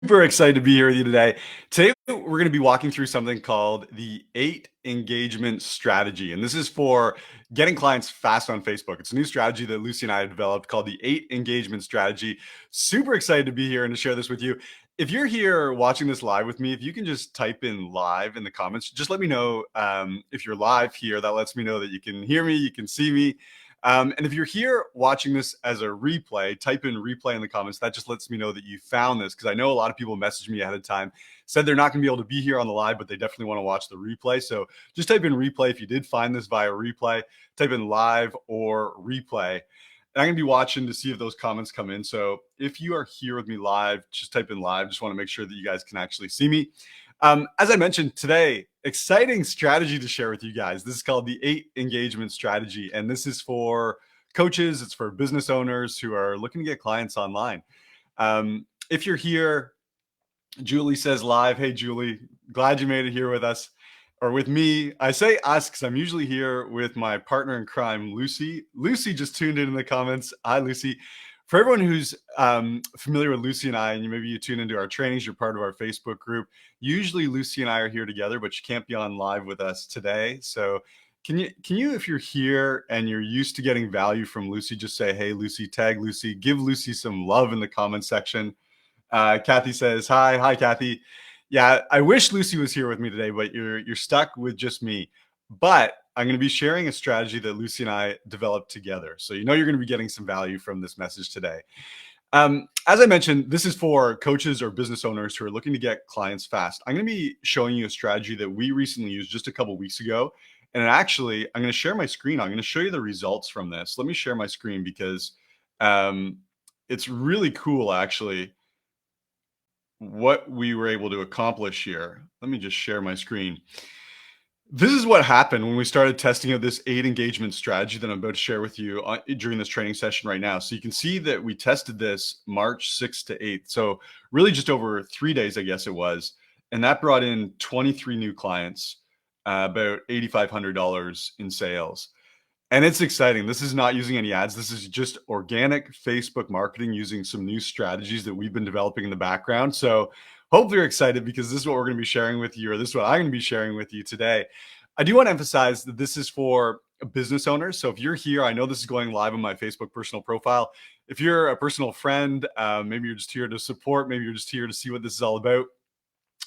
Super excited to be here with you today. Today, we're going to be walking through something called the 8 engagement strategy. And this is for getting clients fast on Facebook. It's a new strategy that Lucy and I have developed called the 8 engagement strategy. Super excited to be here and to share this with you. If you're here watching this live with me, if you can just type in live in the comments, just let me know if you're live here. That lets me know that you can hear me, you can see me. And if you're here watching this as a replay, type in replay in the comments. That just lets me know that you found this, because I know a lot of people messaged me ahead of time, said they're not going to be able to be here on the live, but they definitely want to watch the replay. So just type in replay if you did find this via replay. Type in live or replay. And I'm going to be watching to see if those comments come in. So if you are here with me live, just type in live. Just want to make sure that you guys can actually see me. As I mentioned today, exciting strategy to share with you guys. This is called the 8 engagement strategy. And this is for coaches. It's for business owners who are looking to get clients online. If you're here, Julie says live. Hey, Julie, glad you made it here with us or with me. I say us because I'm usually here with my partner in crime, Lucy. Lucy just tuned in the comments. Hi, Lucy. For everyone who's familiar with Lucy and I, and maybe you tune into our trainings, you're part of our Facebook group. Usually Lucy and I are here together, but she can't be on live with us today. So can you, if you're here and you're used to getting value from Lucy, just say, hey, Lucy, tag Lucy, give Lucy some love in the comment section. Kathy says, hi, Kathy. Yeah, I wish Lucy was here with me today, but you're stuck with just me. But I'm going to be sharing a strategy that Lucy and I developed together. So you're going to be getting some value from this message today. As I mentioned, this is for coaches or business owners who are looking to get clients fast. I'm going to be showing you a strategy that we recently used just a couple of weeks ago. And actually, I'm going to share my screen. I'm going to show you the results from this. Let me share my screen because it's really cool, actually, what we were able to accomplish here. Let me just share my screen. This is what happened when we started testing out this 8 engagement strategy that I'm about to share with you during this training session right now. So you can see that we tested this March 6th to 8th. So really just over 3 days, I guess it was. And that brought in 23 new clients, about $8,500 in sales. And it's exciting. This is not using any ads. This is just organic Facebook marketing using some new strategies that we've been developing in the background. So hopefully you're excited, because this is what we're going to be sharing with you, or this is what I'm going to be sharing with you today. I do want to emphasize that this is for business owners. So if you're here, I know this is going live on my Facebook personal profile. If you're a personal friend, maybe you're just here to support, maybe you're just here to see what this is all about,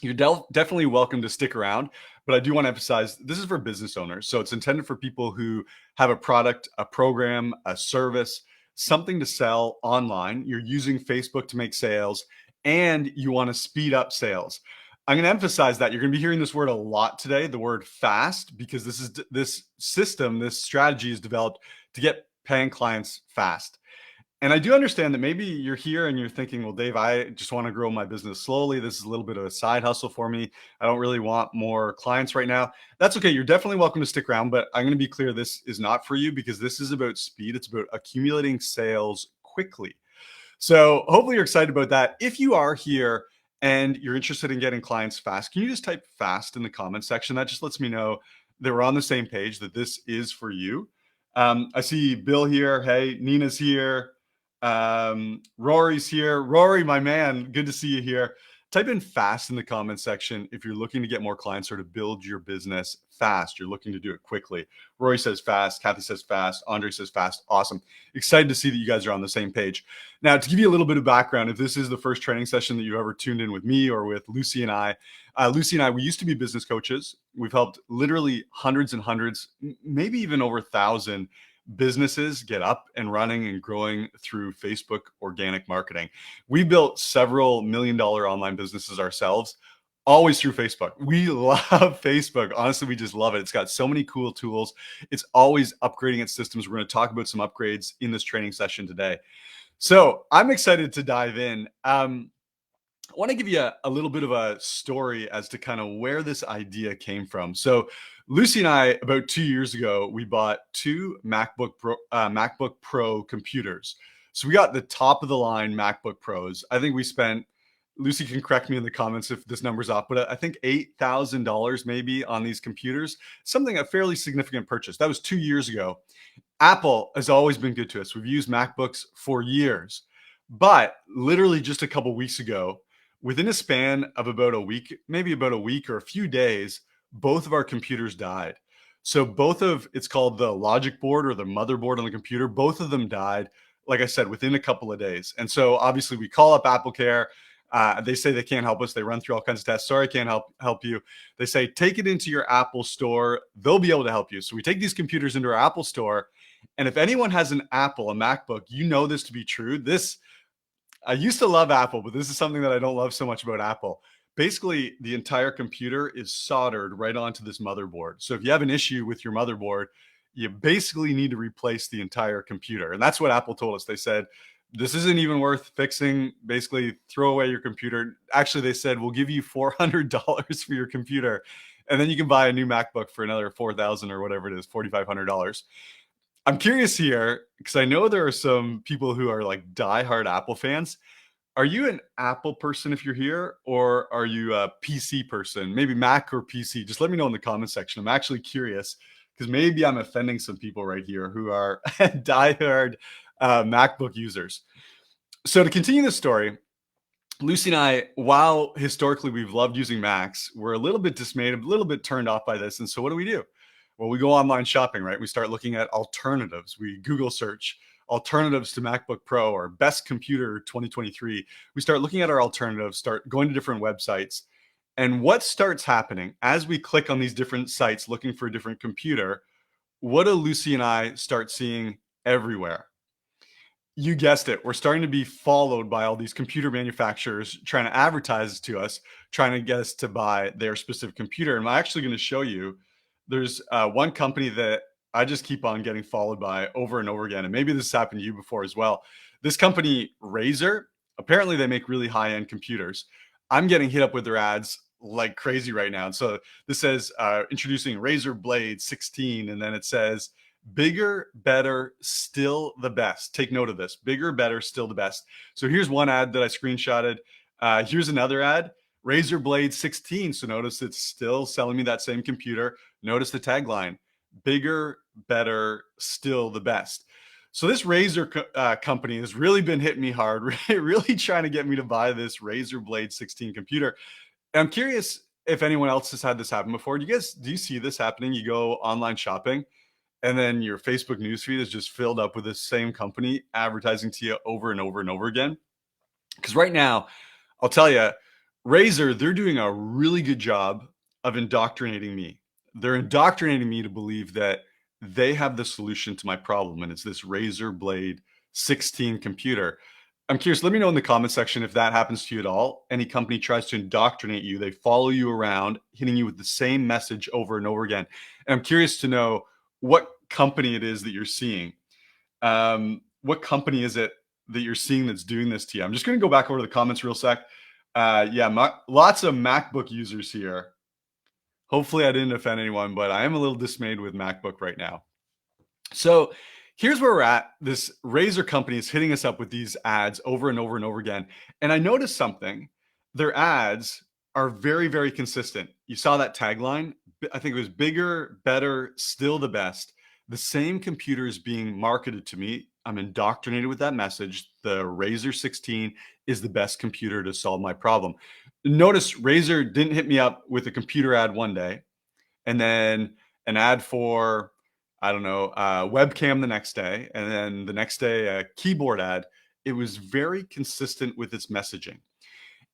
you're definitely welcome to stick around. But I do want to emphasize this is for business owners. So it's intended for people who have a product, a program, a service, something to sell online. You're using Facebook to make sales and you want to speed up sales. I'm going to emphasize that you're going to be hearing this word a lot today, the word fast, because this system, this strategy is developed to get paying clients fast. And I do understand that maybe you're here and you're thinking, well, Dave, I just want to grow my business slowly. This is a little bit of a side hustle for me. I don't really want more clients right now. That's okay. You're definitely welcome to stick around, but I'm going to be clear. This is not for you, because this is about speed. It's about accumulating sales quickly. So hopefully you're excited about that. If you are here and you're interested in getting clients fast, can you just type fast in the comment section? That just lets me know that we're on the same page, that this is for you. I see Bill here. Hey, Nina's here. Rory's here. Rory, my man, good to see you here. Type in fast in the comment section if you're looking to get more clients or to build your business fast. You're looking to do it quickly. Rory says fast. Kathy says fast. Andre says fast. Awesome. Excited to see that you guys are on the same page. Now, to give you a little bit of background, if this is the first training session that you've ever tuned in with me or with Lucy and I, we used to be business coaches. We've helped literally hundreds and hundreds, maybe even over 1,000 businesses get up and running and growing through Facebook organic marketing. We built several million-dollar online businesses ourselves, always through Facebook. We love Facebook. Honestly, we just love it. It's got so many cool tools. It's always upgrading its systems. We're going to talk about some upgrades in this training session today. So I'm excited to dive in. I want to give you a little bit of a story as to kind of where this idea came from. So Lucy and I, about 2 years ago, we bought 2 MacBook Pro computers. So we got the top of the line MacBook Pros. I think we spent, Lucy can correct me in the comments if this number's off, but I think $8,000 maybe on these computers, a fairly significant purchase. That was 2 years ago. Apple has always been good to us. We've used MacBooks for years, but literally just a couple weeks ago, within a span of about a week, maybe about a week or a few days, both of our computers died. So it's called the logic board or the motherboard on the computer. Both of them died, like I said, within a couple of days. And so obviously we call up AppleCare. They say they can't help us. They run through all kinds of tests. Sorry, I can't help you. They say take it into your Apple store. They'll be able to help you. So we take these computers into our Apple store, and if anyone has an Apple, a MacBook, you know this to be true. I used to love Apple, but this is something that I don't love so much about Apple. Basically, the entire computer is soldered right onto this motherboard. So if you have an issue with your motherboard, you basically need to replace the entire computer. And that's what Apple told us. They said, this isn't even worth fixing. Basically, throw away your computer. Actually, they said, we'll give you $400 for your computer. And then you can buy a new MacBook for another $4,000 or whatever it is, $4,500. I'm curious here because I know there are some people who are like diehard Apple fans. Are you an Apple person if you're here, or are you a PC person? Maybe Mac or PC? Just let me know in the comment section. I'm actually curious because maybe I'm offending some people right here who are diehard MacBook users. So to continue the story, Lucy and I, while historically we've loved using Macs, we're a little bit dismayed, a little bit turned off by this. And so what do? Well, we go online shopping, right? We start looking at alternatives. We Google search alternatives to MacBook Pro or best computer 2023. We start looking at our alternatives, start going to different websites. And what starts happening as we click on these different sites looking for a different computer? What do Lucy and I start seeing everywhere? You guessed it. We're starting to be followed by all these computer manufacturers trying to advertise to us, trying to get us to buy their specific computer. And I'm actually going to show you there's one company that I just keep on getting followed by over and over again. And maybe this has happened to you before as well. This company, Razer, apparently they make really high-end computers. I'm getting hit up with their ads like crazy right now. And so this says introducing Razer Blade 16. And then it says, bigger, better, still the best. Take note of this. Bigger, better, still the best. So here's one ad that I screenshotted. Here's another ad. Razer Blade 16. So notice it's still selling me that same computer. Notice the tagline. Bigger, better, still the best. So this Razer company has really been hitting me hard, really trying to get me to buy this Razer Blade 16 computer. And I'm curious if anyone else has had this happen before. Do you see this happening? You go online shopping, and then your Facebook newsfeed is just filled up with this same company advertising to you over and over and over again. Because right now, I'll tell you, Razer, they're doing a really good job of indoctrinating me. They're indoctrinating me to believe that they have the solution to my problem, and it's this Razer Blade 16 computer. I'm curious, let me know in the comment section if that happens to you at all. Any company tries to indoctrinate you, they follow you around, hitting you with the same message over and over again. And I'm curious to know what company it is that you're seeing. What company is it that you're seeing that's doing this to you? I'm just going to go back over to the comments real sec. Lots of MacBook users here. Hopefully I didn't offend anyone, but I am a little dismayed with MacBook right now. So here's where we're at. This Razer company is hitting us up with these ads over and over and over again. And I noticed something. Their ads are very, very consistent. You saw that tagline. I think it was bigger, better, still the best. The same computer is being marketed to me. I'm indoctrinated with that message. The Razer 16 is the best computer to solve my problem. Notice Razer didn't hit me up with a computer ad one day and then an ad for, I don't know, webcam the next day, and then the next day a keyboard ad. It was very consistent with its messaging.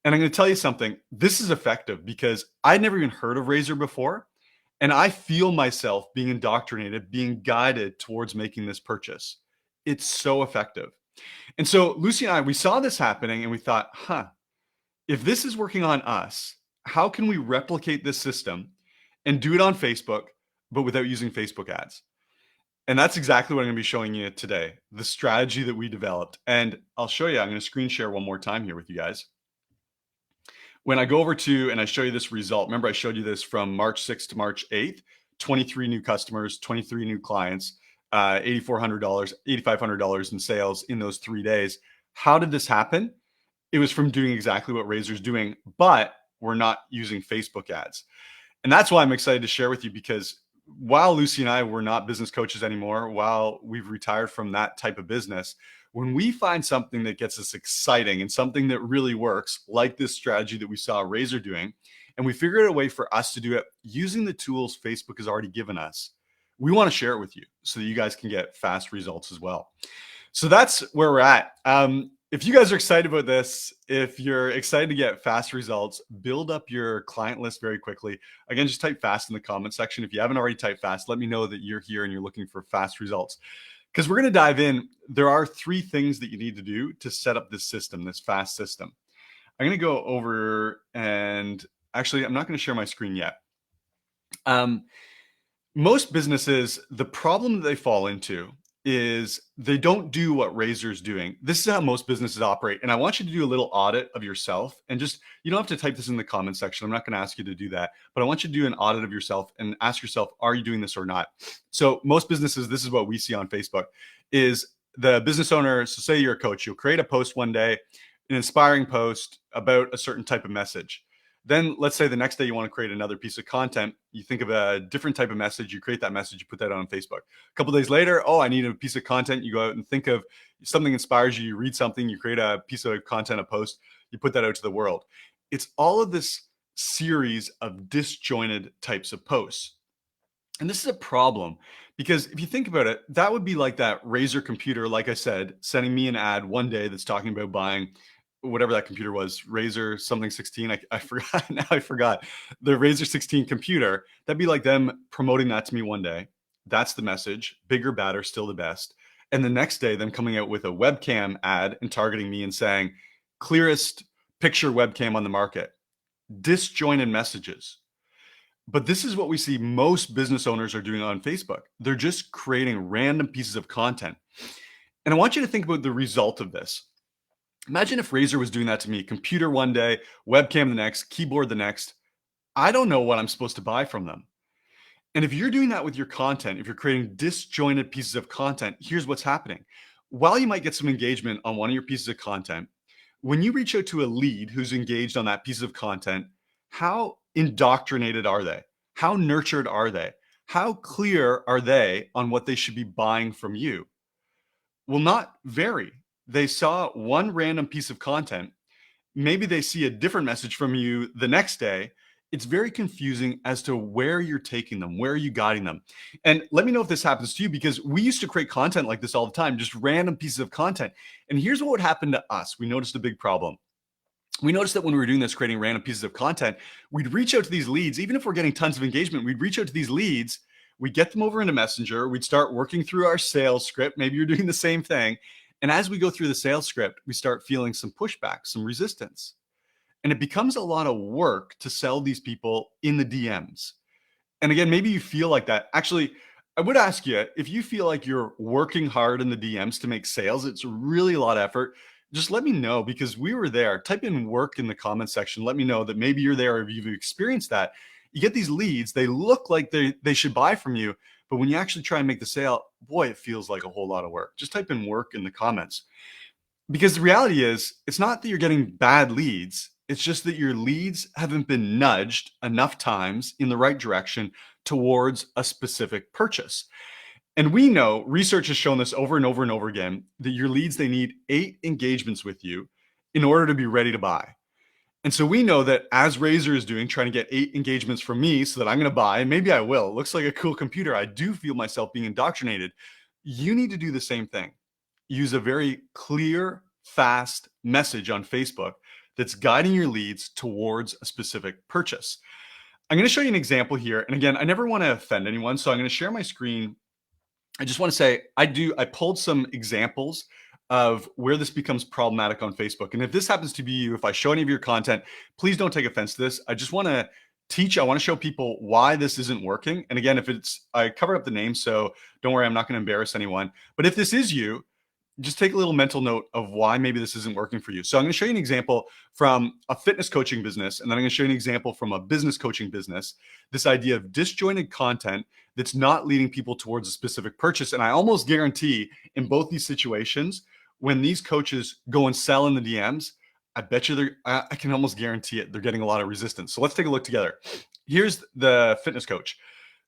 And I'm going to tell you something. This is effective because I'd never even heard of Razer before. And I feel myself being indoctrinated, being guided towards making this purchase. It's so effective. And so Lucy and I, we saw this happening and we thought, if this is working on us, how can we replicate this system and do it on Facebook, but without using Facebook ads? And that's exactly what I'm going to be showing you today, the strategy that we developed. And I'll show you, I'm going to screen share one more time here with you guys. When I go over to, and I show you this result, remember I showed you this from March 6th to March 8th, 23 new customers, 23 new clients, $8,400, $8,500 in sales in those 3 days. How did this happen? It was from doing exactly what Razer's doing, but we're not using Facebook ads. And that's why I'm excited to share with you, because while Lucy and I were not business coaches anymore, while we've retired from that type of business, When we find something that gets us exciting and something that really works, like this strategy that we saw Razor doing, and we figured out a way for us to do it using the tools Facebook has already given us, we want to share it with you so that you guys can get fast results as well. So that's where we're at. If you guys are excited about this, if you're excited to get fast results, build up your client list very quickly. Again, just type fast in the comment section. If you haven't already typed fast, let me know that you're here and you're looking for fast results. Because we're going to dive in. There are 3 things that you need to do to set up this system, this fast system. I'm going to go over and actually, I'm not going to share my screen yet. Most businesses, the problem that they fall into is they don't do what Razor's doing. This is how most businesses operate. And I want you to do a little audit of yourself and just, you don't have to type this in the comment section. I'm not going to ask you to do that, but I want you to do an audit of yourself and ask yourself, are you doing this or not? So most businesses, this is what we see on Facebook, is the business owner. So say you're a coach, you'll create a post one day, an inspiring post about a certain type of message. Then let's say the next day you want to create another piece of content. You think of a different type of message. You create that message. You put that on Facebook. A couple of days later, oh, I need a piece of content. You go out and think of something inspires you. You read something. You create a piece of content, a post. You put that out to the world. It's all of this series of disjointed types of posts. And this is a problem because if you think about it, that would be like that Razor computer, like I said, sending me an ad one day that's talking about buying whatever that computer was, Razor something 16. I forgot. Now I forgot the Razor 16 computer. That'd be like them promoting that to me one day. That's the message. Bigger, badder, still the best. And the next day, them coming out with a webcam ad and targeting me and saying, clearest picture webcam on the market. Disjointed messages. But this is what we see most business owners are doing on Facebook. They're just creating random pieces of content. And I want you to think about the result of this. Imagine if Razor was doing that to me, computer one day, webcam the next, keyboard the next. I don't know what I'm supposed to buy from them. And if you're doing that with your content, if you're creating disjointed pieces of content, here's what's happening. While you might get some engagement on one of your pieces of content, when you reach out to a lead who's engaged on that piece of content, how indoctrinated are they? How nurtured are they? How clear are they on what they should be buying from you? Will not vary. They saw one random piece of content. Maybe they see a different message from you the next day. It's very confusing as to where you're taking them, where are you guiding them? And let me know if this happens to you, because we used to create content like this all the time, just random pieces of content. And here's what would happen to us. We noticed a big problem. We noticed that when we were doing this, creating random pieces of content, we'd reach out to these leads. Even if we're getting tons of engagement, we'd reach out to these leads. We'd get them over into Messenger. We'd start working through our sales script. Maybe you're doing the same thing. And as we go through the sales script, we start feeling some pushback, some resistance. And it becomes a lot of work to sell these people in the DMs. And again, maybe you feel like that. Actually, I would ask you, if you feel like you're working hard in the DMs to make sales, it's really a lot of effort. Just let me know, because we were there. Type in work in the comment section. Let me know that maybe you're there, or if you've experienced that. You get these leads, they look like they should buy from you, but when you actually try and make the sale, boy, it feels like a whole lot of work. Just type in work in the comments. Because the reality is, it's not that you're getting bad leads. It's just that your leads haven't been nudged enough times in the right direction towards a specific purchase. And we know, research has shown this over and over and over again, that your leads, they need 8 engagements with you in order to be ready to buy. And so we know that as Razor is doing, trying to get 8 engagements from me so that I'm going to buy, and maybe I will. It looks like a cool computer. I do feel myself being indoctrinated. You need to do the same thing. Use a very clear, fast message on Facebook that's guiding your leads towards a specific purchase. I'm going to show you an example here. And again, I never want to offend anyone, so I'm going to share my screen. I just want to say I pulled some examples of where this becomes problematic on Facebook. And if this happens to be you, if I show any of your content, please don't take offense to this. I just want to teach, I want to show people why this isn't working. And again, if I covered up the name, so don't worry, I'm not going to embarrass anyone. But if this is you, just take a little mental note of why maybe this isn't working for you. So I'm going to show you an example from a fitness coaching business, and then I'm going to show you an example from a business coaching business. This idea of disjointed content that's not leading people towards a specific purchase. And I almost guarantee in both these situations, when these coaches go and sell in the DMs, I bet you I can almost guarantee it, they're getting a lot of resistance. So let's take a look together. Here's the fitness coach.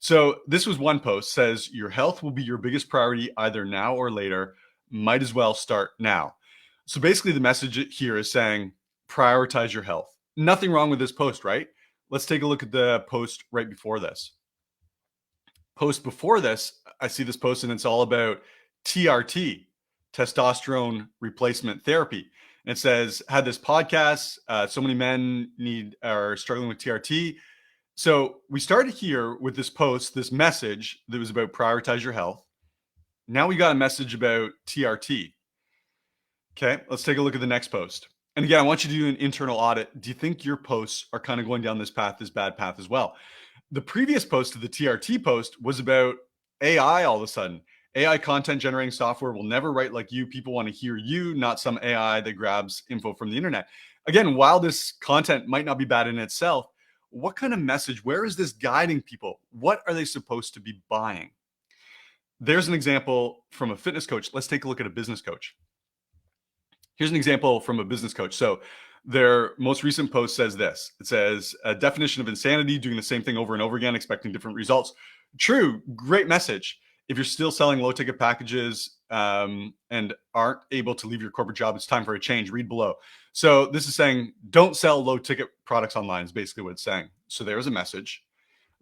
So this was one post, says, your health will be your biggest priority either now or later. might as well start now. So basically, the message here is saying prioritize your health. Nothing wrong with this post, right? Let's take a look at the post right before this. Post before this, I see this post and it's all about TRT, testosterone replacement therapy. And it says, had this podcast, so many men are struggling with TRT. So we started here with this post, this message that was about prioritize your health. Now we got a message about TRT. Okay, let's take a look at the next post. And again, I want you to do an internal audit. Do you think your posts are kind of going down this path, this bad path as well? The previous post to the TRT post was about AI all of a sudden. AI content generating software will never write like you. People want to hear you, not some AI that grabs info from the internet. Again, while this content might not be bad in itself, what kind of message, where is this guiding people? What are they supposed to be buying? There's an example from a fitness coach. Let's take a look at a business coach. Here's an example from a business coach. So their most recent post says this. It says, a definition of insanity, doing the same thing over and over again, expecting different results. True, great message. If you're still selling low ticket packages and aren't able to leave your corporate job, it's time for a change. Read below. So this is saying, don't sell low ticket products online is basically what it's saying. So there's a message.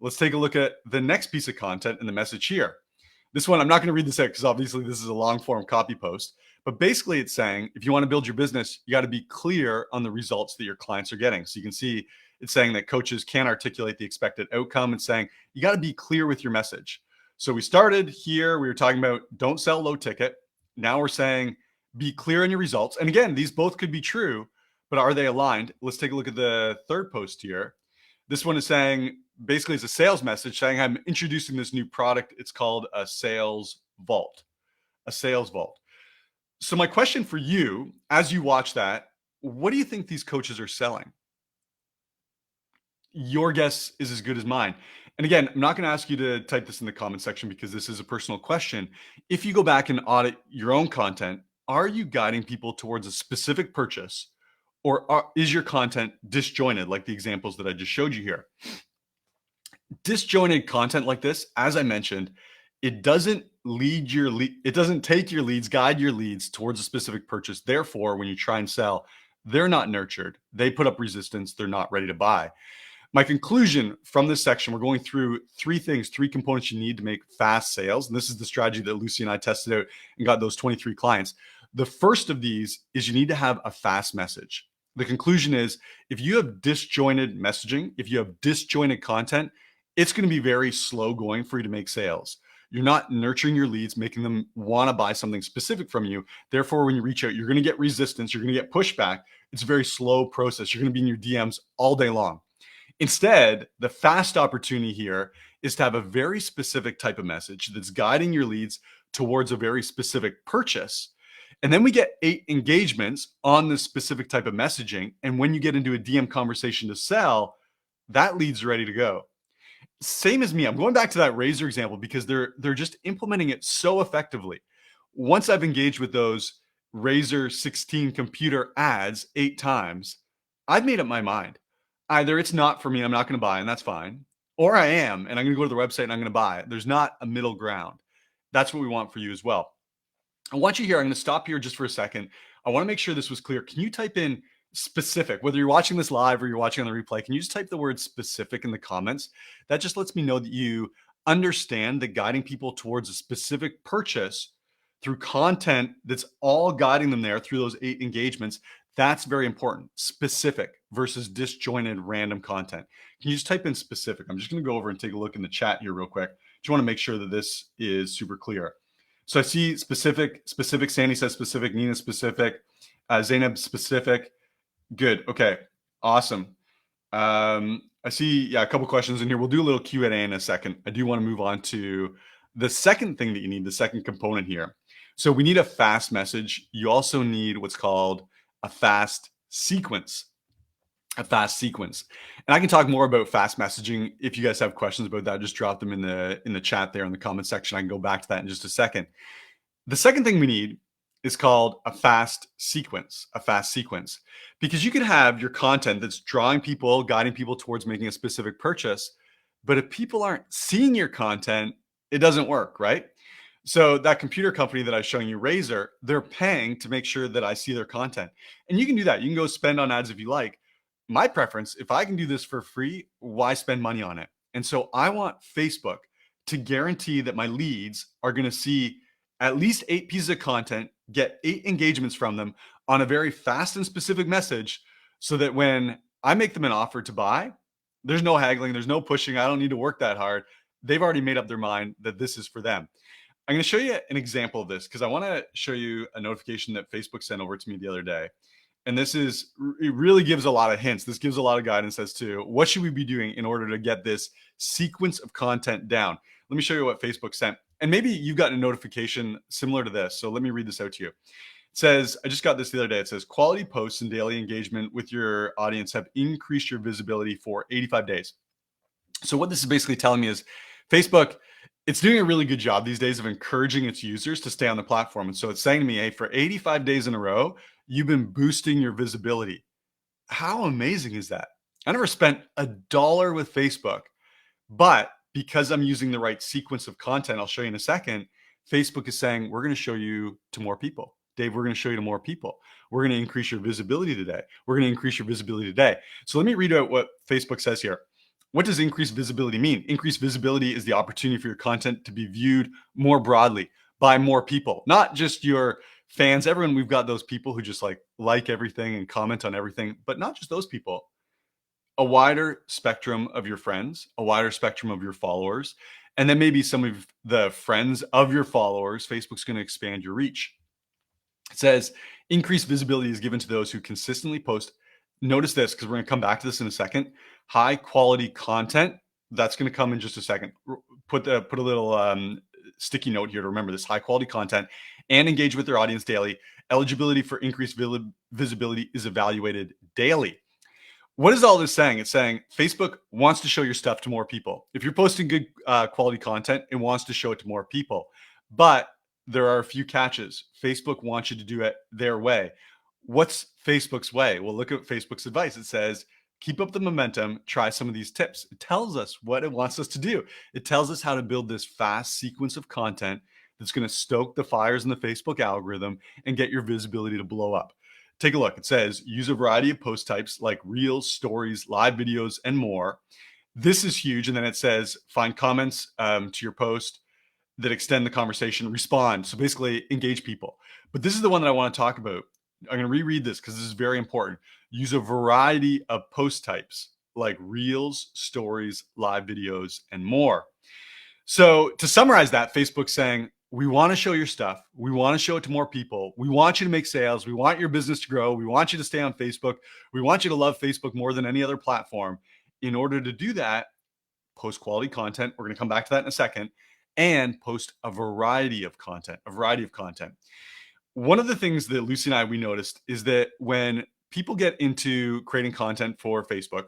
Let's take a look at the next piece of content and the message here. This one, I'm not going to read this out because obviously this is a long form copy post. But basically, it's saying if you want to build your business, you got to be clear on the results that your clients are getting. So you can see it's saying that coaches can't articulate the expected outcome. It's saying you got to be clear with your message. So we started here. We were talking about don't sell low ticket. Now we're saying be clear on your results. And again, these both could be true, but are they aligned? Let's take a look at the third post here. This one is saying basically it's a sales message saying I'm introducing this new product. It's called a sales vault. A sales vault. So my question for you, as you watch that, what do you think these coaches are selling? Your guess is as good as mine. And again, I'm not going to ask you to type this in the comment section because this is a personal question. If you go back and audit your own content, are you guiding people towards a specific purchase, or is your content disjointed like the examples that I just showed you here? Disjointed content like this, as I mentioned, it doesn't it doesn't take your leads, guide your leads towards a specific purchase. Therefore, when you try and sell, they're not nurtured. They put up resistance. They're not ready to buy. My conclusion from this section, we're going through three components you need to make fast sales. And this is the strategy that Lucy and I tested out and got those 23 clients. The first of these is you need to have a fast message. The conclusion is if you have disjointed messaging, if you have disjointed content, it's going to be very slow going for you to make sales. You're not nurturing your leads, making them want to buy something specific from you. Therefore, when you reach out, you're going to get resistance. You're going to get pushback. It's a very slow process. You're going to be in your DMs all day long. Instead, the fast opportunity here is to have a very specific type of message that's guiding your leads towards a very specific purchase. And then we get 8 engagements on this specific type of messaging. And when you get into a DM conversation to sell, that lead's ready to go. Same as me. I'm going back to that Razor example because they're just implementing it so effectively. Once I've engaged with those Razor 16 computer ads 8 times, I've made up my mind. Either it's not for me, I'm not going to buy, and that's fine, or I am, and I'm going to go to the website and I'm going to buy it. There's not a middle ground. That's what we want for you as well. I want you here. I'm going to stop here just for a second. I want to make sure this was clear. Can you type in specific, whether you're watching this live or you're watching on the replay, can you just type the word specific in the comments? That just lets me know that you understand that guiding people towards a specific purchase through content that's all guiding them there through those 8 engagements. That's very important. Specific versus disjointed random content. Can you just type in specific? I'm just going to go over and take a look in the chat here real quick. Just want to make sure that this is super clear. So I see specific, Sandy says specific, Nina specific, Zainab specific. Good. Okay. Awesome. I see, a couple questions in here. We'll do a little Q&A in a second. I do want to move on to the second thing that you need, the second component here. So we need a fast message. You also need what's called a fast sequence. A fast sequence. And I can talk more about fast messaging. If you guys have questions about that, just drop them in the chat there in the comment section. I can go back to that in just a second. The second thing we need is called a fast sequence, because you can have your content that's drawing people, guiding people towards making a specific purchase. But if people aren't seeing your content, it doesn't work, right? So that computer company that I was showing you, Razer, they're paying to make sure that I see their content. And you can do that. You can go spend on ads if you like. My preference, if I can do this for free, why spend money on it? And so I want Facebook to guarantee that my leads are going to see at least 8 pieces of content, get 8 engagements from them on a very fast and specific message so that when I make them an offer to buy, there's no haggling, there's no pushing. I don't need to work that hard. They've already made up their mind that this is for them. I'm going to show you an example of this because I want to show you a notification that Facebook sent over to me the other day. And this is, it really gives a lot of hints. This gives a lot of guidance as to what should we be doing in order to get this sequence of content down. Let me show you what Facebook sent. And maybe you've gotten a notification similar to this. So let me read this out to you. It says, I just got this the other day. It says, quality posts and daily engagement with your audience have increased your visibility for 85 days. So what this is basically telling me is Facebook, it's doing a really good job these days of encouraging its users to stay on the platform. And so it's saying to me, hey, for 85 days in a row, you've been boosting your visibility. How amazing is that? I never spent $1 with Facebook, but because I'm using the right sequence of content, I'll show you in a second, Facebook is saying, we're going to show you to more people. Dave, we're going to show you to more people. We're going to increase your visibility today. We're going to increase your visibility today. So let me read out what Facebook says here. What does increased visibility mean? Increased visibility is the opportunity for your content to be viewed more broadly by more people, not just your fans. Everyone, we've got those people who just like everything and comment on everything, but not just those people. A wider spectrum of your friends, a wider spectrum of your followers, and then maybe some of the friends of your followers. Facebook's going to expand your reach. It says increased visibility is given to those who consistently post. Notice this because we're going to come back to this in a second. High quality content. That's going to come in just a second. Put a little sticky note here to remember this: high quality content and engage with their audience daily. Eligibility for increased visibility is evaluated daily. What is all this saying? It's saying Facebook wants to show your stuff to more people. If you're posting good quality content, it wants to show it to more people. But there are a few catches. Facebook wants you to do it their way. What's Facebook's way? Well, look at Facebook's advice. It says, keep up the momentum, try some of these tips. It tells us what it wants us to do. It tells us how to build this fast sequence of content that's going to stoke the fires in the Facebook algorithm and get your visibility to blow up. Take a look. It says, use a variety of post types like reels, stories, live videos, and more. This is huge. And then it says, find comments to your post that extend the conversation, respond. So basically engage people. But this is the one that I want to talk about. I'm going to reread this because this is very important. Use a variety of post types like reels, stories, live videos, and more. So to summarize that, Facebook's saying, we want to show your stuff. We want to show it to more people. We want you to make sales. We want your business to grow. We want you to stay on Facebook. We want you to love Facebook more than any other platform. In order to do that, post quality content. We're going to come back to that in a second. And post a variety of content. One of the things that Lucy and I, we noticed is that when people get into creating content for Facebook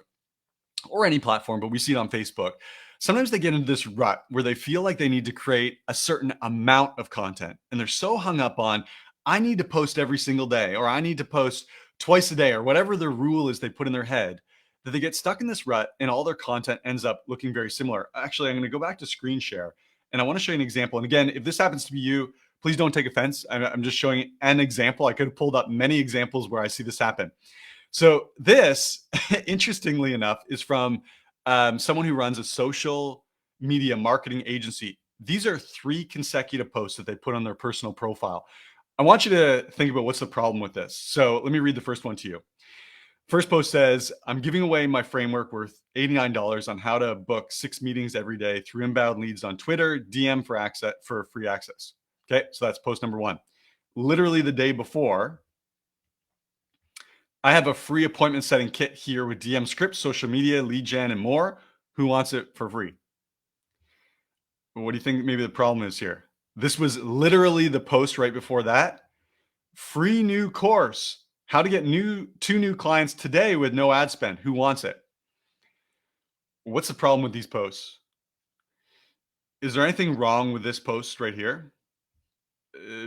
or any platform, but we see it on Facebook, sometimes they get into this rut where they feel like they need to create a certain amount of content. And they're so hung up on, I need to post every single day, or I need to post twice a day, or whatever the rule is they put in their head, that they get stuck in this rut and all their content ends up looking very similar. Actually, I'm going to go back to screen share and I want to show you an example. And again, if this happens to be you, please don't take offense. I'm just showing an example. I could have pulled up many examples where I see this happen. So this, interestingly enough, is from someone who runs a social media marketing agency. These are 3 consecutive posts that they put on their personal profile. I want you to think about what's the problem with this. So let me read the first one to you. First post says, I'm giving away my framework worth $89 on how to book 6 meetings every day through inbound leads on Twitter, DM for free access. Okay, so that's post number 1. Literally the day before, I have a free appointment setting kit here with DM scripts, social media, lead gen, and more. Who wants it for free? What do you think maybe the problem is here? This was literally the post right before that. Free new course, how to get 2 new clients today with no ad spend. Who wants it? What's the problem with these posts? Is there anything wrong with this post right here?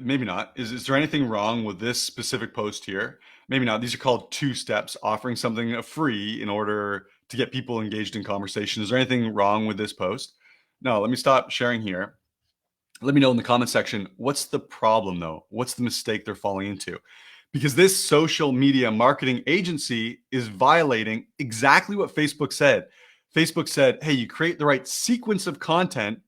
Maybe not. Is there anything wrong with this specific post here? Maybe not. These are called 2 steps, offering something free in order to get people engaged in conversation. Is there anything wrong with this post? No, let me stop sharing here. Let me know in the comment section, what's the problem though? What's the mistake they're falling into? Because this social media marketing agency is violating exactly what Facebook said. Facebook said, hey, you create the right sequence of content,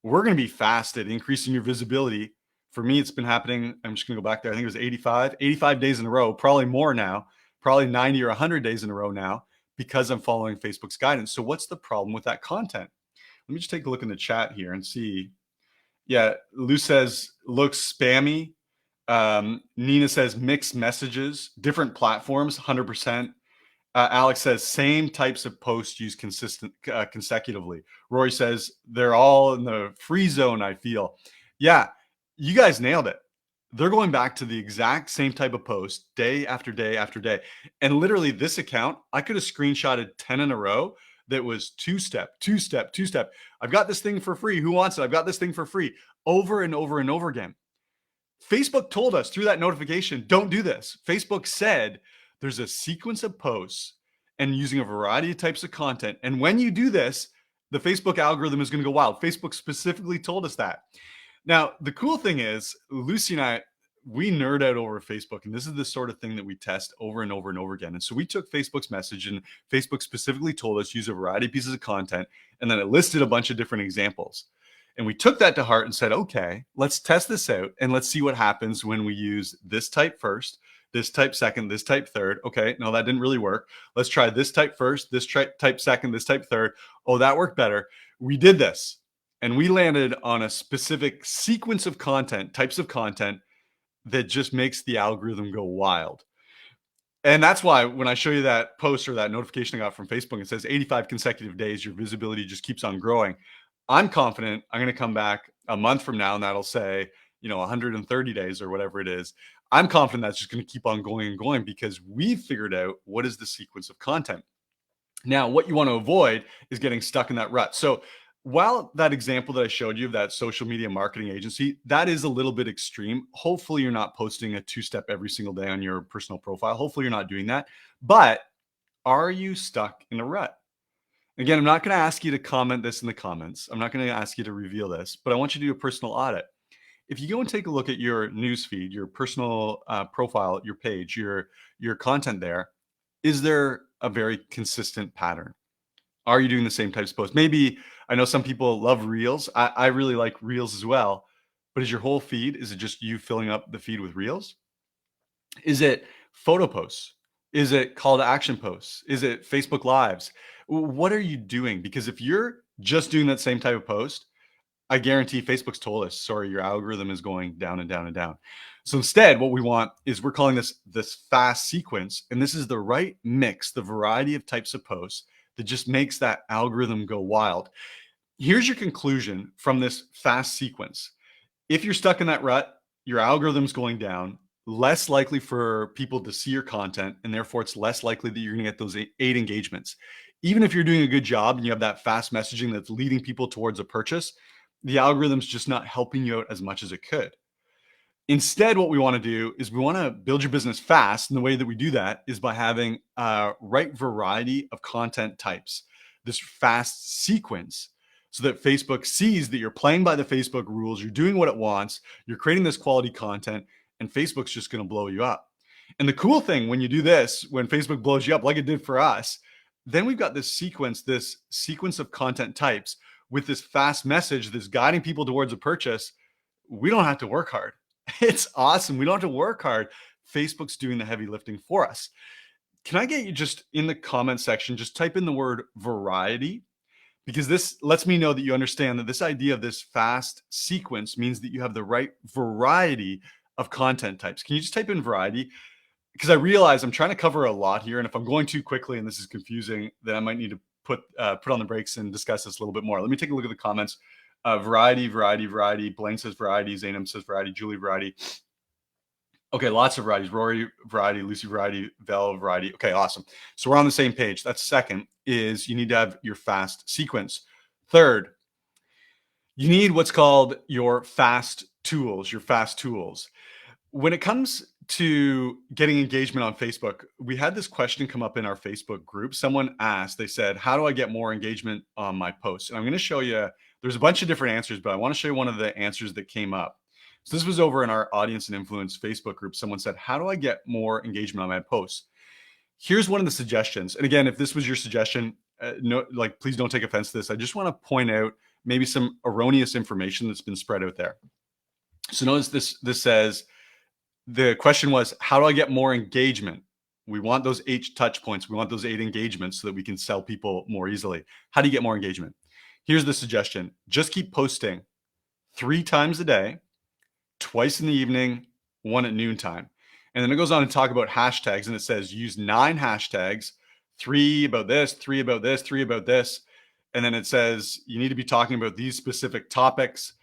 we're going to be fast at increasing your visibility. For me, it's been happening. I'm just going to go back there. I think it was 85 days in a row, probably more now, probably 90 or 100 days in a row now, because I'm following Facebook's guidance. So what's the problem with that content? Let me just take a look in the chat here and see. Yeah, Lou says looks spammy. Nina says mixed messages, different platforms, 100%. Alex says same types of posts used consecutively. Rory says they're all in the free zone, I feel. Yeah, you guys nailed it. They're going back to the exact same type of post day after day after day. And literally this account, I could have screenshotted 10 in a row that was two-step, two-step, two-step. I've got this thing for free. Who wants it? I've got this thing for free, over and over and over again. Facebook told us through that notification, don't do this. Facebook said there's a sequence of posts and using a variety of types of content. And when you do this, the Facebook algorithm is going to go wild. Facebook specifically told us that. Now, the cool thing is, Lucy and I, we nerd out over Facebook, and this is the sort of thing that we test over and over and over again. And so we took Facebook's message, and Facebook specifically told us use a variety of pieces of content, and then it listed a bunch of different examples. And we took that to heart and said, okay, let's test this out and let's see what happens when we use this type first, this type second, this type third. Okay, no, that didn't really work. Let's try this type first, this type second, this type third. Oh, that worked better. We did this and we landed on a specific sequence of content, types of content that just makes the algorithm go wild. And that's why when I show you that post or that notification I got from Facebook, it says 85 consecutive days, your visibility just keeps on growing. I'm confident I'm going to come back a month from now and that'll say, 130 days or whatever it is. I'm confident that's just going to keep on going and going because we've figured out what is the sequence of content. Now, what you want to avoid is getting stuck in that rut. So while that example that I showed you of that social media marketing agency, that is a little bit extreme. Hopefully you're not posting a two-step every single day on your personal profile. Hopefully you're not doing that. But are you stuck in a rut? Again, I'm not going to ask you to comment this in the comments. I'm not going to ask you to reveal this, but I want you to do a personal audit. If you go and take a look at your newsfeed, your personal profile, your page, your content there, is there a very consistent pattern? Are you doing the same types of posts? Maybe, I know some people love Reels. I really like Reels as well, but is your whole feed, is it just you filling up the feed with Reels? Is it photo posts? Is it call to action posts? Is it Facebook Lives? What are you doing? Because if you're just doing that same type of post, I guarantee Facebook's told us, sorry, your algorithm is going down and down and down. So instead, what we want is we're calling this fast sequence. And this is the right mix, the variety of types of posts that just makes that algorithm go wild. Here's your conclusion from this fast sequence. If you're stuck in that rut, your algorithm's going down, less likely for people to see your content, and therefore it's less likely that you're going to get those eight engagements. Even if you're doing a good job and you have that fast messaging that's leading people towards a purchase, the algorithm's just not helping you out as much as it could. Instead, what we want to do is we want to build your business fast. And the way that we do that is by having a right variety of content types, this fast sequence, so that Facebook sees that you're playing by the Facebook rules, you're doing what it wants, you're creating this quality content, and Facebook's just going to blow you up. And the cool thing when you do this, when Facebook blows you up like it did for us, then we've got this sequence of content types with this fast message that's guiding people towards a purchase. We don't have to work hard. It's awesome. We don't have to work hard. Facebook's doing the heavy lifting for us. Can I get you just in the comment section, just type in the word variety, because this lets me know that you understand that this idea of this fast sequence means that you have the right variety of content types. Can you just type in variety? Because I realize I'm trying to cover a lot here. And if I'm going too quickly and this is confusing, then I might need to put on the brakes and discuss this a little bit more. Let me take a look at the comments. Variety. Blaine says variety. Zainab says variety. Julie variety. Okay, lots of varieties. Rory variety. Lucy variety. Vel variety. Okay, awesome. So we're on the same page. That's second, is you need to have your fast sequence. Third, you need what's called your fast tools. When it comes to getting engagement on Facebook, we had this question come up in our Facebook group. Someone asked, they said, how do I get more engagement on my posts? And I'm going to show you There's a bunch of different answers, but I want to show you one of the answers that came up. So this was over in our audience and influence Facebook group. Someone said, how do I get more engagement on my posts? Here's one of the suggestions. And again, if this was your suggestion, no, like, please don't take offense to this. I just want to point out maybe some erroneous information that's been spread out there. So notice this says, the question was, how do I get more engagement? We want those 8 touch points. We want those 8 engagements so that we can sell people more easily. How do you get more engagement? Here's the suggestion. Just keep posting 3 times a day, twice in the evening, 1 at noontime. And then it goes on to talk about hashtags, and it says use 9 hashtags, 3 about this, 3 about this, 3 about this. And then it says you need to be talking about these specific topics.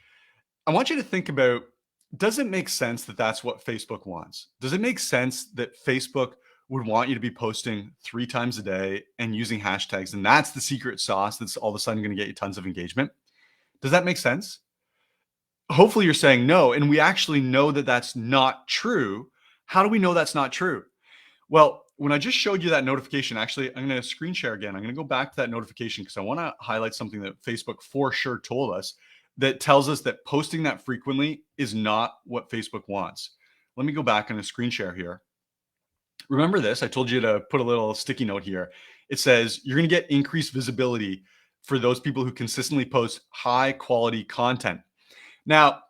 I want you to think about, does it make sense that that's what Facebook wants? Does it make sense that Facebook would want you to be posting 3 times a day and using hashtags, and that's the secret sauce that's all of a sudden going to get you tons of engagement? Does that make sense? Hopefully you're saying no, and we actually know that that's not true. How do we know that's not true? Well, when I just showed you that notification, actually, I'm going to screen share again. I'm going to go back to that notification because I want to highlight something that Facebook for sure told us that tells us that posting that frequently is not what Facebook wants. Let me go back on a screen share here. Remember this, I told you to put a little sticky note here. It says you're going to get increased visibility for those people who consistently post high quality content. Now,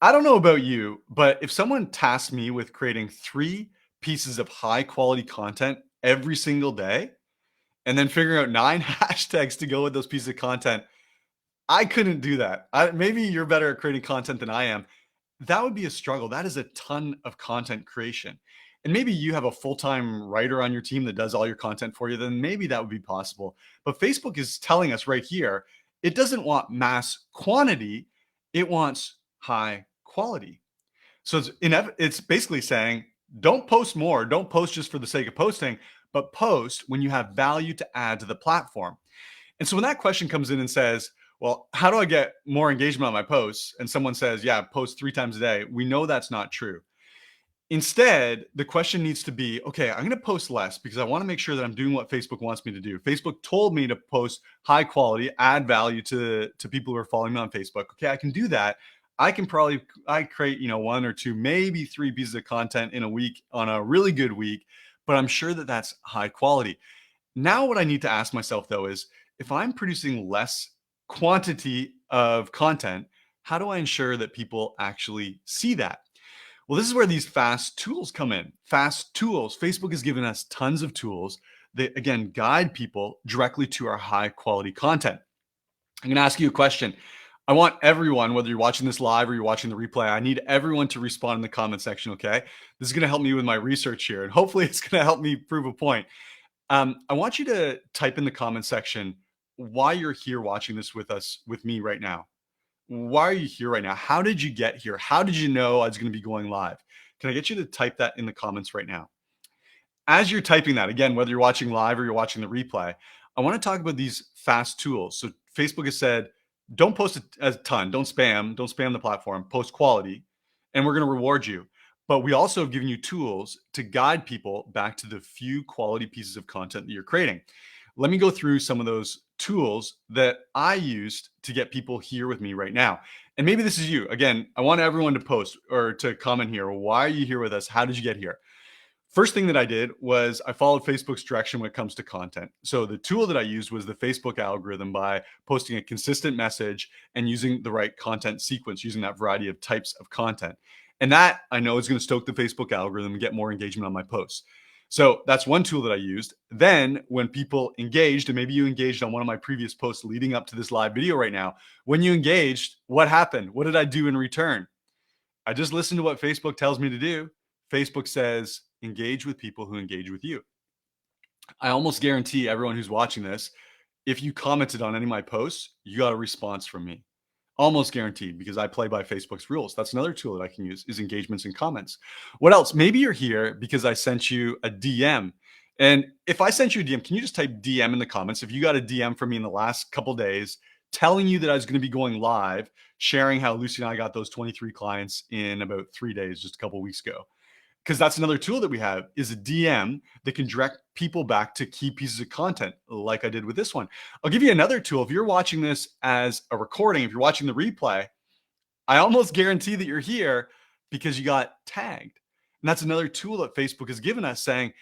I don't know about you, but if someone tasked me with creating 3 pieces of high quality content every single day and then figuring out 9 hashtags to go with those pieces of content, I couldn't do that. Maybe you're better at creating content than I am. That would be a struggle. That is a ton of content creation. And maybe you have a full-time writer on your team that does all your content for you, then maybe that would be possible. But Facebook is telling us right here, it doesn't want mass quantity, it wants high quality. So it's basically saying, don't post more, don't post just for the sake of posting, but post when you have value to add to the platform. And so when that question comes in and says, well, how do I get more engagement on my posts? And someone says, yeah, post 3 times a day. We know that's not true. Instead, the question needs to be, okay, I'm going to post less because I want to make sure that I'm doing what Facebook wants me to do. Facebook told me to post high quality, add value to people who are following me on Facebook. Okay, I can do that. I create, 1 or 2, maybe 3 pieces of content in a week on a really good week, but I'm sure that that's high quality. Now, what I need to ask myself though is, if I'm producing less quantity of content, how do I ensure that people actually see that? Well, this is where these fast tools come in. Fast tools. Facebook has given us tons of tools that, again, guide people directly to our high quality content. I'm going to ask you a question. I want everyone, whether you're watching this live or you're watching the replay, I need everyone to respond in the comment section, okay? This is going to help me with my research here, and hopefully it's going to help me prove a point. I want you to type in the comment section why you're here watching this with me right now. Why are you here right now? How did you get here? How did you know I was going to be going live? Can I get you to type that in the comments right now? As you're typing that, again, whether you're watching live or you're watching the replay, I want to talk about these fast tools. So Facebook has said, don't post a ton, don't spam the platform, post quality, and we're going to reward you. But we also have given you tools to guide people back to the few quality pieces of content that you're creating. Let me go through some of those tools that I used to get people here with me right now. And maybe this is you. Again, I want everyone to post or to comment here. Why are you here with us? How did you get here? First thing that I did was I followed Facebook's direction when it comes to content. So the tool that I used was the Facebook algorithm by posting a consistent message and using the right content sequence, using that variety of types of content. And that I know is going to stoke the Facebook algorithm and get more engagement on my posts. So that's one tool that I used. Then when people engaged, and maybe you engaged on one of my previous posts leading up to this live video right now, when you engaged, what happened? What did I do in return? I just listened to what Facebook tells me to do. Facebook says, engage with people who engage with you. I almost guarantee everyone who's watching this, if you commented on any of my posts, you got a response from me. Almost guaranteed, because I play by Facebook's rules. That's another tool that I can use, is engagements and comments. What else? Maybe you're here because I sent you a DM. And if I sent you a DM, can you just type DM in the comments? If you got a DM from me in the last couple of days telling you that I was going to be going live, sharing how Lucy and I got those 23 clients in about 3 days, just a couple of weeks ago. because that's another tool that we have is a DM that can direct people back to key pieces of content, like I did with this one. I'll give you another tool. If you're watching this as a recording, if you're watching the replay, I almost guarantee that you're here because you got tagged. And that's another tool that Facebook has given us, saying,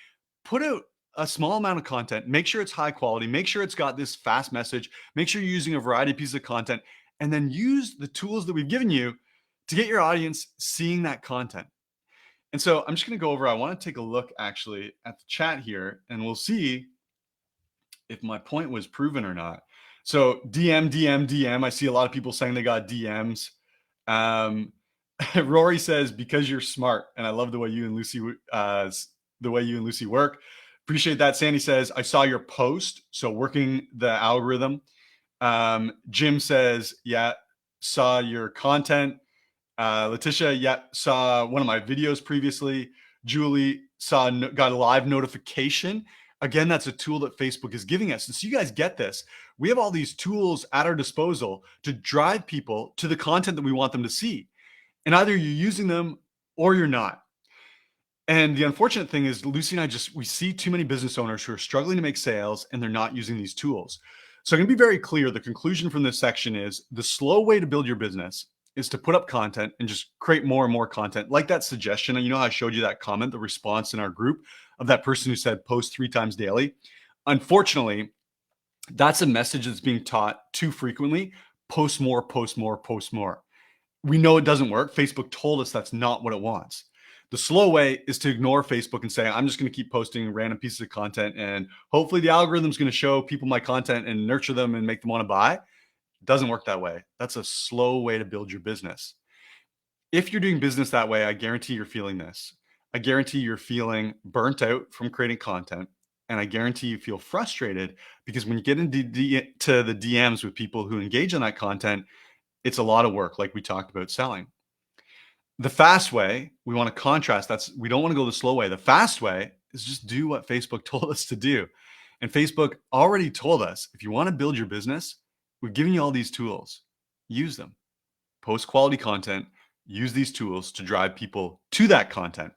put out a small amount of content, make sure it's high quality, make sure it's got this fast message, make sure you're using a variety of pieces of content, and then use the tools that we've given you to get your audience seeing that content. And so I'm just going to go over, I want to take a look actually at the chat here, and we'll see if my point was proven or not. So DM. I see a lot of people saying they got DMs. Rory says, because you're smart. And I love the way you and Lucy work. Appreciate that. Sandy says, I saw your post. So working the algorithm. Jim says, yeah, saw your content. Letitia, yeah, saw one of my videos previously. Julie got a live notification. Again, that's a tool that Facebook is giving us. And so you guys get this. We have all these tools at our disposal to drive people to the content that we want them to see. And either you're using them or you're not. And the unfortunate thing is Lucy and I we see too many business owners who are struggling to make sales and they're not using these tools. So I'm going to be very clear. The conclusion from this section is the slow way to build your business is to put up content and just create more and more content, like that suggestion. And you know how I showed you that comment, the response in our group of that person who said post 3 times daily. Unfortunately, that's a message that's being taught too frequently. Post more, post more, post more. We know it doesn't work. Facebook told us that's not what it wants. The slow way is to ignore Facebook and say, I'm just going to keep posting random pieces of content and hopefully the algorithm's going to show people my content and nurture them and make them want to buy. It doesn't work that way. That's a slow way to build your business. If you're doing business that way, I guarantee you're feeling this. I guarantee you're feeling burnt out from creating content. And I guarantee you feel frustrated because when you get into the DMs with people who engage on that content, it's a lot of work, like we talked about selling. The fast way, we want to contrast. We don't want to go the slow way. The fast way is just do what Facebook told us to do. And Facebook already told us, if you want to build your business, we've given you all these tools. Use them. Post quality content. Use these tools to drive people to that content.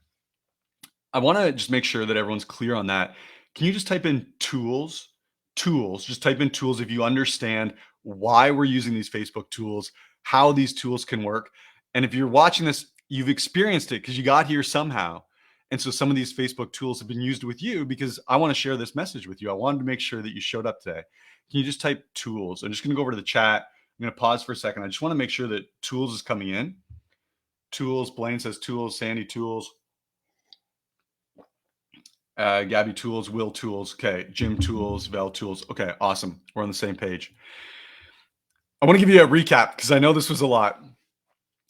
I want to just make sure that everyone's clear on that. Can you just type in tools? Tools. Just type in tools if you understand why we're using these Facebook tools, how these tools can work. And if you're watching this, you've experienced it because you got here somehow. And so some of these Facebook tools have been used with you because I want to share this message with you. I wanted to make sure that you showed up today. Can you just type tools? I'm just going to go over to the chat. I'm going to pause for a second. I just want to make sure that tools is coming in. Tools. Blaine says tools. Sandy tools. Gabby tools. Will tools. Okay. Jim tools. Val tools. Okay. Awesome. We're on the same page. I want to give you a recap because I know this was a lot.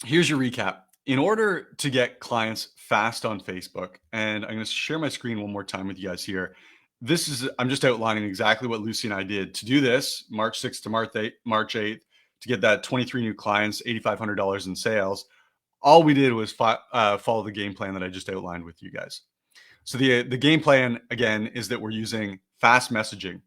Here's your recap. In order to get clients fast on Facebook, and I'm going to share my screen one more time with you guys here. I'm just outlining exactly what Lucy and I did to do this March 6th to March 8th to get that 23 new clients, $8,500 in sales. All we did was follow the game plan that I just outlined with you guys. So the game plan, again, is that we're using fast messaging.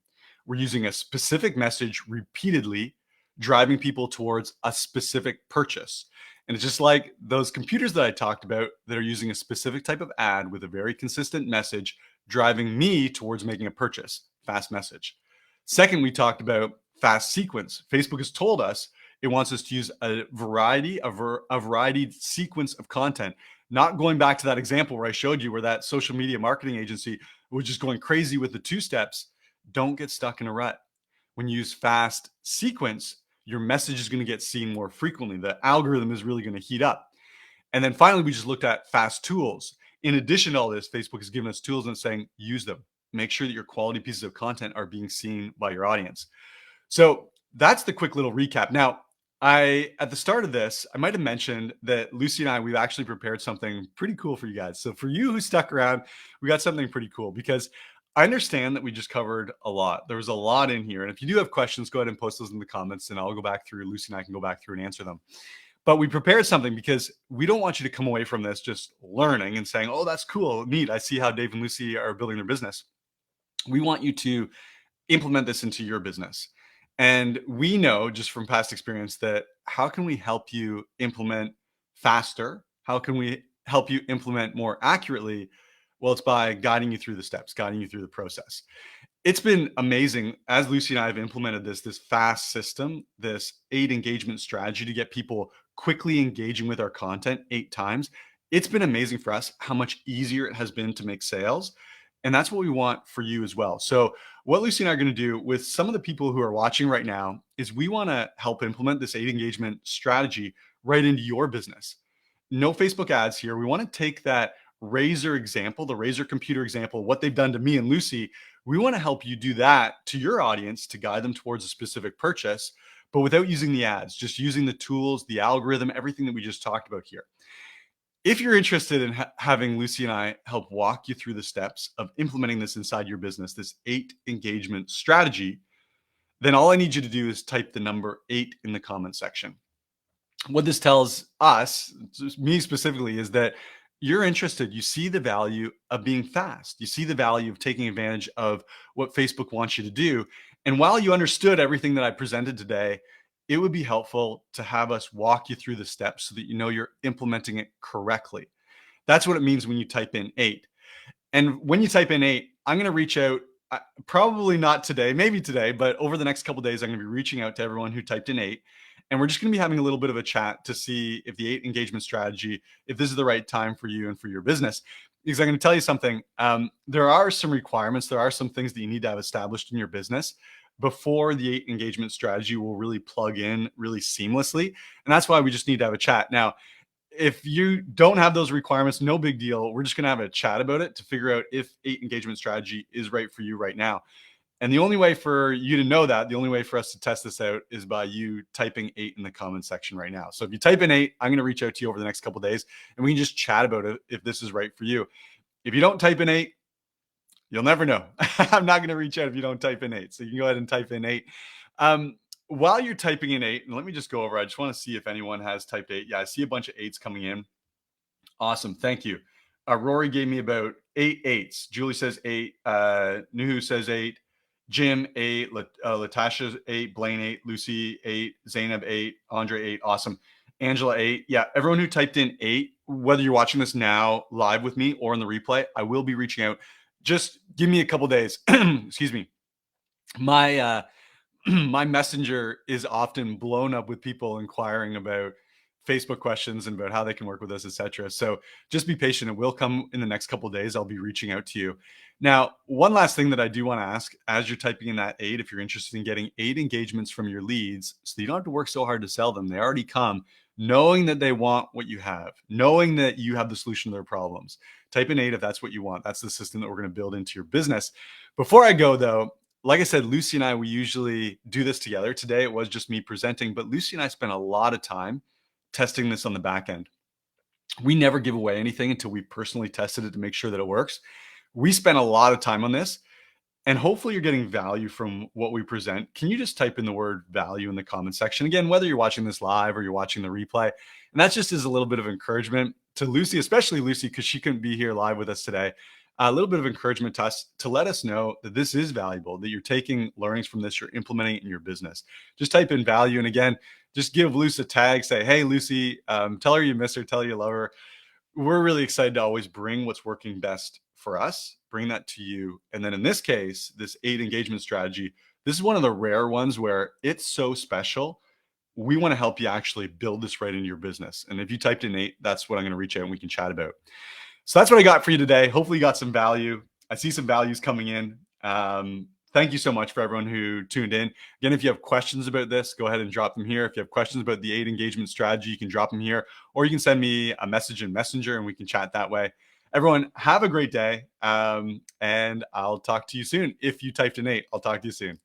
We're using a specific message repeatedly, driving people towards a specific purchase. And it's just like those computers that I talked about that are using a specific type of ad with a very consistent message, driving me towards making a purchase. Fast message. Second, we talked about fast sequence. Facebook has told us it wants us to use a variety sequence of content. Not going back to that example where I showed you where that social media marketing agency was just going crazy with the 2 steps. Don't get stuck in a rut. When you use fast sequence, your message is going to get seen more frequently. The algorithm is really going to heat up. And then finally, we just looked at fast tools. In addition to all this, Facebook has given us tools and saying, use them. Make sure that your quality pieces of content are being seen by your audience. So that's the quick little recap. Now, at the start of this, I might have mentioned that Lucy and I, we've actually prepared something pretty cool for you guys. So for you who stuck around, we got something pretty cool because I understand that we just covered a lot. There was a lot in here. And if you do have questions, go ahead and post those in the comments and I'll go back through. Lucy and I can go back through and answer them. But we prepared something because we don't want you to come away from this just learning and saying, oh, that's cool, neat. I see how Dave and Lucy are building their business. We want you to implement this into your business. And we know just from past experience that how can we help you implement faster? How can we help you implement more accurately? Well, it's by guiding you through the steps, guiding you through the process. It's been amazing as Lucy and I have implemented this fast system, this 8 engagement strategy to get people quickly engaging with our content 8 times. It's been amazing for us how much easier it has been to make sales. And that's what we want for you as well. So, what Lucy and I are going to do with some of the people who are watching right now is we want to help implement this 8 engagement strategy right into your business. No Facebook ads here. We want to take that Razor example, the Razor computer example, what they've done to me and Lucy. We want to help you do that to your audience to guide them towards a specific purchase, but without using the ads, just using the tools, the algorithm, everything that we just talked about here. If you're interested in having Lucy and I help walk you through the steps of implementing this inside your business, this 8 engagement strategy, then all I need you to do is type the number 8 in the comment section. What this tells us, me specifically, is that you're interested. You see the value of being fast. You see the value of taking advantage of what Facebook wants you to do. And while you understood everything that I presented today, it would be helpful to have us walk you through the steps so that you know you're implementing it correctly. That's what it means when you type in 8. And when you type in 8, I'm going to reach out, probably not today, maybe today, but over the next couple of days, I'm going to be reaching out to everyone who typed in 8. And we're just going to be having a little bit of a chat to see if the 8 engagement strategy, if this is the right time for you and for your business. Because I'm going to tell you something. There are some requirements. There are some things that you need to have established in your business before the 8 engagement strategy will really plug in really seamlessly. And that's why we just need to have a chat. Now, if you don't have those requirements, no big deal. We're just going to have a chat about it to figure out if 8 engagement strategy is right for you right now. And the only way for you to know that, the only way for us to test this out is by you typing 8 in the comment section right now. So if you type in 8, I'm going to reach out to you over the next couple of days and we can just chat about it if this is right for you. If you don't type in 8, you'll never know. I'm not going to reach out if you don't type in 8. So you can go ahead and type in 8. While you're typing in 8, and let me just go over, I just want to see if anyone has typed 8. Yeah, I see a bunch of 8s coming in. Awesome. Thank you. Rory gave me about 8 8s. Julie says 8. Nuhu says 8. Jim 8. Latasha 8. Blaine 8. Lucy 8. Zainab 8. Andre 8. Awesome. Angela 8. Yeah, everyone who typed in 8, whether you're watching this now live with me or in the replay, I will be reaching out. Just give me a couple days. Excuse me. My my messenger is often blown up with people inquiring about Facebook questions and about how they can work with us, etc. So just be patient. It will come in the next couple of days. I'll be reaching out to you. Now, one last thing that I do want to ask as you're typing in that 8, if you're interested in getting 8 engagements from your leads, so you don't have to work so hard to sell them, they already come knowing that they want what you have, knowing that you have the solution to their problems. Type in 8 if that's what you want. That's the system that we're going to build into your business. Before I go, though, like I said, Lucy and I, we usually do this together. Today, it was just me presenting, but Lucy and I spent a lot of time testing this on the back end. We never give away anything until we personally tested it to make sure that it works. We spent a lot of time on this, and hopefully you're getting value from what we present. Can you just type in the word value in the comment section? Again, whether you're watching this live or you're watching the replay. And that just is a little bit of encouragement to Lucy, especially Lucy, because she couldn't be here live with us today. A little bit of encouragement to us to let us know that this is valuable, that you're taking learnings from this, you're implementing it in your business. Just type in value. And again, just give Lucy a tag, say, hey, Lucy, tell her you miss her, tell her you love her. We're really excited to always bring what's working best for us, bring that to you. And then in this case, this 8 engagement strategy, this is one of the rare ones where it's so special. We want to help you actually build this right into your business. And if you typed in 8, that's what I'm going to reach out and we can chat about. So that's what I got for you today. Hopefully you got some value. I see some values coming in. Thank you so much for everyone who tuned in. Again, if you have questions about this, go ahead and drop them here. If you have questions about the 8 engagement strategy, you can drop them here, or you can send me a message in Messenger and we can chat that way. Everyone, have a great day. And I'll talk to you soon. If you typed in 8, I'll talk to you soon.